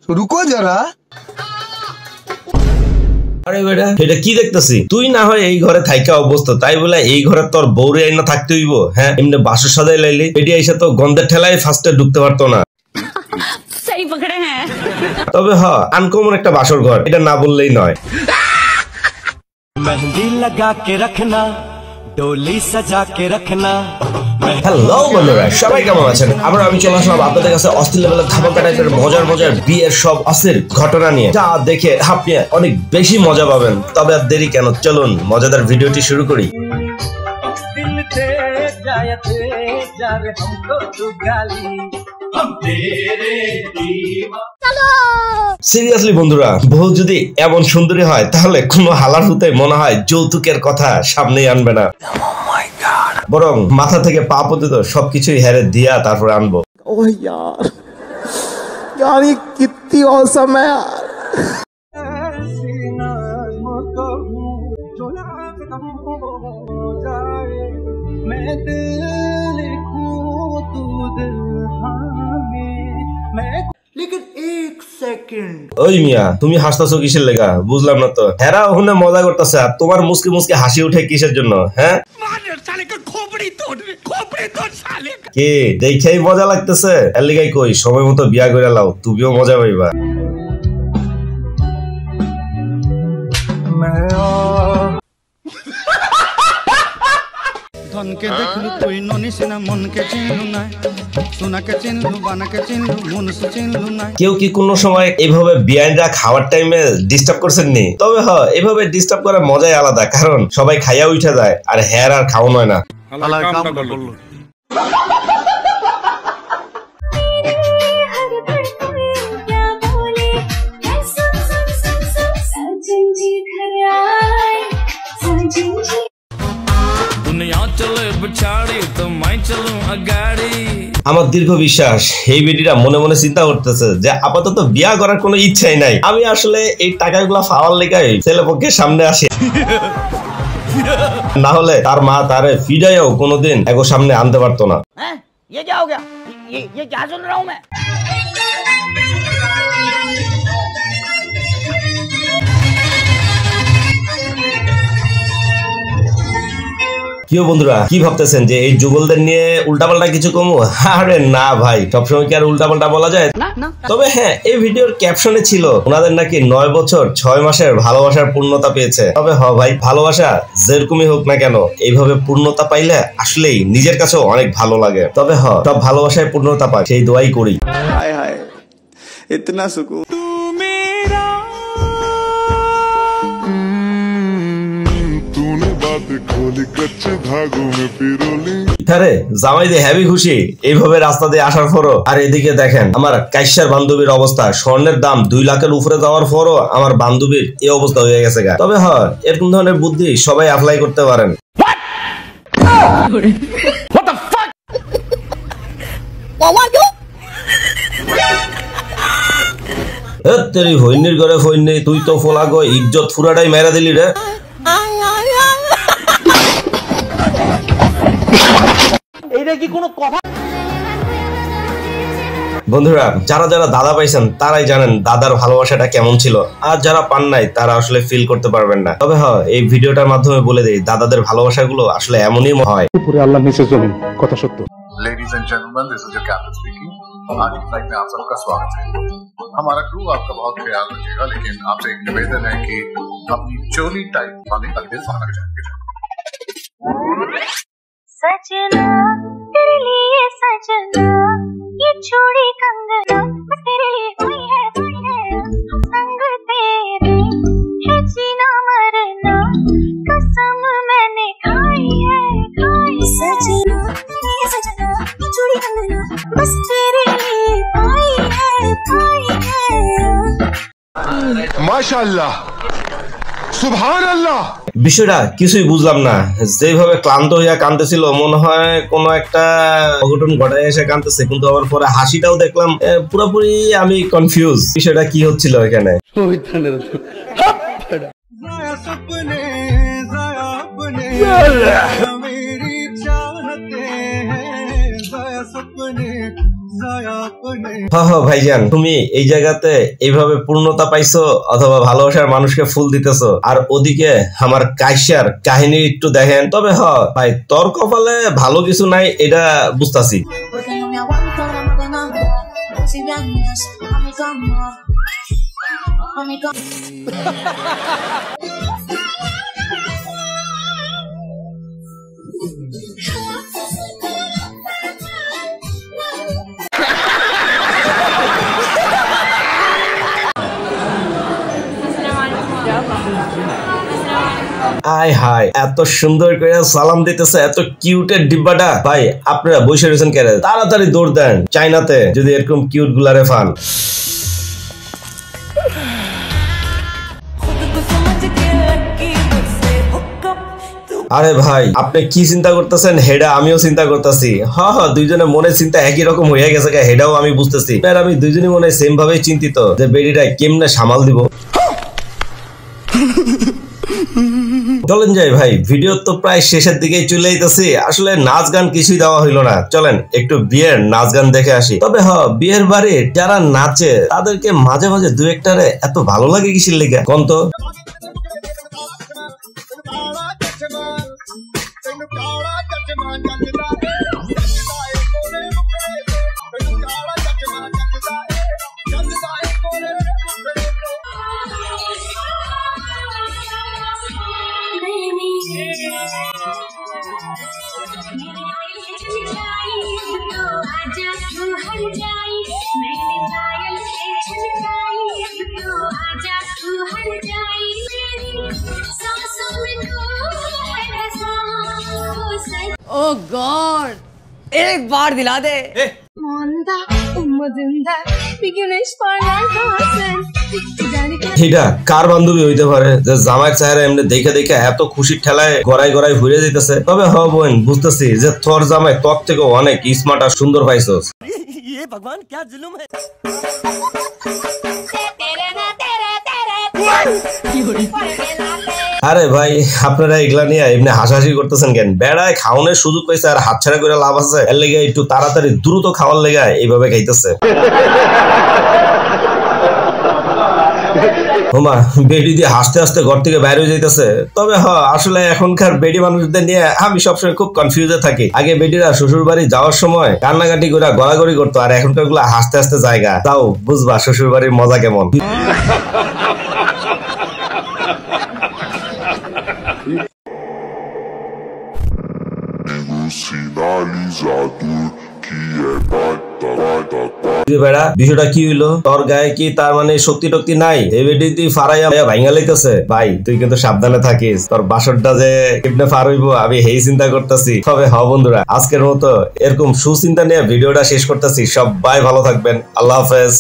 रुको जरा। আরে বেটা এটা কি দেখতেছি? তুই না হয় এই ঘরে থাইকা অবস্থা, তাই বলে এই ঘরে তোর বউরে আইনা থাকতে হইব? হ্যাঁ, এমনি বাসর সাজাই লাইলি, এটি এসে তো গন্ধের ঠেলায় ফার্স্টে ঢুকতে পারতো না। সহি পকড়ে হ্যাঁ। তবে আনকমন একটা বাসর ঘর, এটা না বললেই নয়। মেহেন্দি লাগা কে রাখনা, ডোলি সাজা কে রাখনা। হ্যালো বন্ধুরা, সবাই কেমন আছেন? আবার আমি চলে আসলাম আপনাদের কাছে অস্থির লেভেলের ধামাকা টাইপের মজার বিয়ের সব অস্থির ঘটনা নিয়ে, যা দেখে আপনি অনেক বেশি মজা পাবেন। তবে আর দেরি কেন, চলুন মজাদার ভিডিওটি শুরু করি। সিরিয়াসলি বন্ধুরা, বউ যদি এমন সুন্দরী হয় তাহলে কোনো হালার হুতে মনে হয় যৌতুকের কথা সামনেই আনবে না, বরং মাথা থেকে পা পর্যন্ত সবকিছুই হেরে দিয়া তারপরে আনবো। ओह यार, यार ये कितनी औसम है यार। लेकिन एक सेकंड, ওই মিয়া তুমি হাসতেছো কিসের লেগা? বুঝলাম না তো। হেরা ওখানে মজা করতেছে আর তোমার মুসকি মুসকি হাসি উঠে কিসের জন্য? হ্যাঁ, কে দেখেই মজা লাগতেছে? এর লিগাই কই সময় মতো বিয়া করে লাও, তুমিও মজা পাইবা। ধনকে দেখলু তুই ননিস না, মনকে চিনলু না, সোনাকে চিনলু, বানাকে চিনলু, মনসু চিনলু না। কেউ কি কোনো সময় এইভাবে বিয়াইনরা খাওয়ার টাইমে ডিস্টার্ব করছেন নি? তবে এইভাবে ডিস্টার্ব করার মজাই আলাদা, কারণ সবাই খাইয়া উঠে যায় আর হেয়ার আর খাওয়ানো হয় না। আমার দীর্ঘ বিশ্বাস এই বেটিটা মনে মনে চিন্তা করতেছে যে আপাতত বিয়া করার কোনো ইচ্ছাই নাই। আমি আসলে এই টাকাগুলা পাওয়ার লেগাই ছেলেপক্ষের সামনে আসি, না হলে তার মা তারে ফিডাইও কোনোদিন এগো সামনে আনতে পারতো না। ये क्या हो गया? ये क्या सुन रहा हूँ मैं? কিও বন্ধুরা, কি ভাবতেছেন যে এই যুগলদের নিয়ে উল্টাপাল্টা কিছু কমু? আরে না ভাই, সবসময় কি আর উল্টাপাল্টা বলা যায়? তবে হ্যাঁ, এই ভিডিওর ক্যাপশনে ছিল ওনাদের নাকি 9 বছর 6 মাসের ভালোবাসার পূর্ণতা পেয়েছে। তবে ভাই, ভালোবাসা যেরকমই হোক না কেন, এইভাবে পূর্ণতা পাইলে আসলেই নিজের কাছেও অনেক ভালো লাগে। তবে সব ভালোবাসায় পূর্ণতা পায় সেই দোয়াই করি। हाय हाय, इतना सुकून। জামাই দিয়ে হেভি খুশি এইভাবে রাস্তা দিয়ে আসার পরও। আর এদিকে দেখেন আমার কাইসার বান্ধবীর অবস্থা, স্বর্ণের দাম 2 লাখের উপরে যাওয়ার পরও আমার বান্ধবীর এই অবস্থা হয়ে গেছে। তবে এরকম ধরনের বুদ্ধি সবাই অ্যাপ্লাই করতে পারেন। তেরি হইনির ঘরে ফইনি, তুই তো ফোলা গো ইজ্জত ফুরাটাই মেরা দিলি রে। বন্ধুরা, যারা যারা দাদা পাইছেন তারাই জানেন দাদার ভালোবাসাটা কেমন ছিল, আর যারা পান নাই তারা আসলে ফিল করতে পারবেন না। তবে এই ভিডিওটার মাধ্যমে বলে দেই, দাদাদের ভালোবাসাগুলো আসলে এমনই হয়। উপরে আল্লাহ নিচে জমিন, কথা সত্য। Ladies and gentlemen, this is your captain speaking. आज की फ्लाइट में आप सबका स्वागत है। हमारा क्रू आपका बहुत ख्याल रखेगा, लेकिन आपसे एक निवेदन है कि अपनी चोली टाइप वाली अलविदा खाना जाएंगे। सजना तेरे लिए सजना, ये चूड़ी कंगना बस तेरे लिए हुई है संग तेरे है जीना मरना, कसम मैंने खाई है सजना ये सजना, ये चूड़ी कंगना बस तेरे लिए पाई है माशाअल्लाह, সুবহান আল্লাহ। বিষয়টা কিছুই বুঝলাম না, যেভাবে ক্লান্ত হইয়া কাঁদতেছিল মনে হয় কোনো একটা অঘটন ঘটায় এসে কাঁদতেছে, কিন্তু আবার পরে হাসিটাও দেখলাম পুরোপুরি আমি কনফিউজ বিষয়টা কি হচ্ছিল এখানে। ভাইজান, তুমি এই জায়গাতে এইভাবে পূর্ণতা পাইছো অথবা ভালোবাসার মানুষকে ফুল দিতেছো, আর ওদিকে আমার কাইসার কাহিনী একটু দেখেন। তবে ভাই, তোর কপালে ভালো কিছু নাই এটা বুঝতাছি। আয় হায়, এত সুন্দর করে সালাম দিতেছে, এত কিউটের ডিব্বাটা। ভাই আপনারা বসে রয়েছেন কেন? তাড়াতাড়ি দৌড় দেন চাইনাতে যদি এরকম কিউট গুলারে ফান। আরে ভাই, আপনি কি চিন্তা করতেছেন হেডা আমিও চিন্তা করতেছি। দুইজনে মনে চিন্তা একই রকম হয়ে গেছে, হেডাও আমি বুঝতেছি। আমি দুইজনই মনে সেম ভাবে চিন্তিত যে বেডিটা কেমনে সামাল দিব। চলেন যাই ভাই, ভিডিও তো প্রায় শেষের দিকেই চলে যাইতেছি। আসলে নাচ গান কিছুই দেওয়া হইলো না, চলেন একটু বিয়ের নাচ গান দেখে আসি। তবে বিয়ের বাড়ি যারা নাচে তাদেরকে মাঝে মাঝে দু একটারে এত ভালো লাগে কিসের লেগে কোন তো? Oh God! एक बार दिला दे। এটা কার বান্ধবী হইতে পারে যে জামাইয়ের চেহারা এমনি দেখে দেখে এত খুশির ঠেলায় গড়াই গড়াই ঘুরে যেতেছে? তবে বোন, বুঝতেছি যে তোর জামাই তোর থেকে অনেক স্মার্ট আর সুন্দর পাইছস। ये भगवान क्या जुल्म है। আরে ভাই, আপনারা এগুলা নিয়ে এমনি হাসাহাসি করতেছেন কেন? বেড়ায় খাওয়ানোর সুযোগ পাইছে আর হাতছাড়া করে লাভ আছে? এর লেগে একটু তাড়াতাড়ি দ্রুত খাওয়ার লেগে এইভাবে খাইতেছে। হোমা বেডি দিয়ে হাসতে হাসতে ঘর থেকে বাইরে হয়ে যাইতেছে। তবে আসলে এখনকার বেডি মানুষদের নিয়ে আমি সবসময় খুব কনফিউজে থাকি। আগে বেডিরা শ্বশুর বাড়ি যাওয়ার সময় কান্নাকাটি করে গড়াগড়ি করতো, আর এখনকার গুলা হাসতে হাসতে জায়গা। তাও বুঝবা শ্বশুর বাড়ির মজা কেমন। বিষয়টা কি হইলো? তোর গায়ে কি তার মানে শক্তি টক্তি নাই? তুই ফারাইয়া ভাইঙ্গা লাইতেছে। ভাই তুই কিন্তু সাবধানে থাকিস, তোর বাসরটা যে কেমনে ফার হইবো আমি এই চিন্তা করতেছি। তবে বন্ধুরা, আজকের মতো এরকম সুচিন্তা নিয়ে ভিডিওটা শেষ করতেছি। সবাই ভালো থাকবেন, আল্লাহ হাফেজ।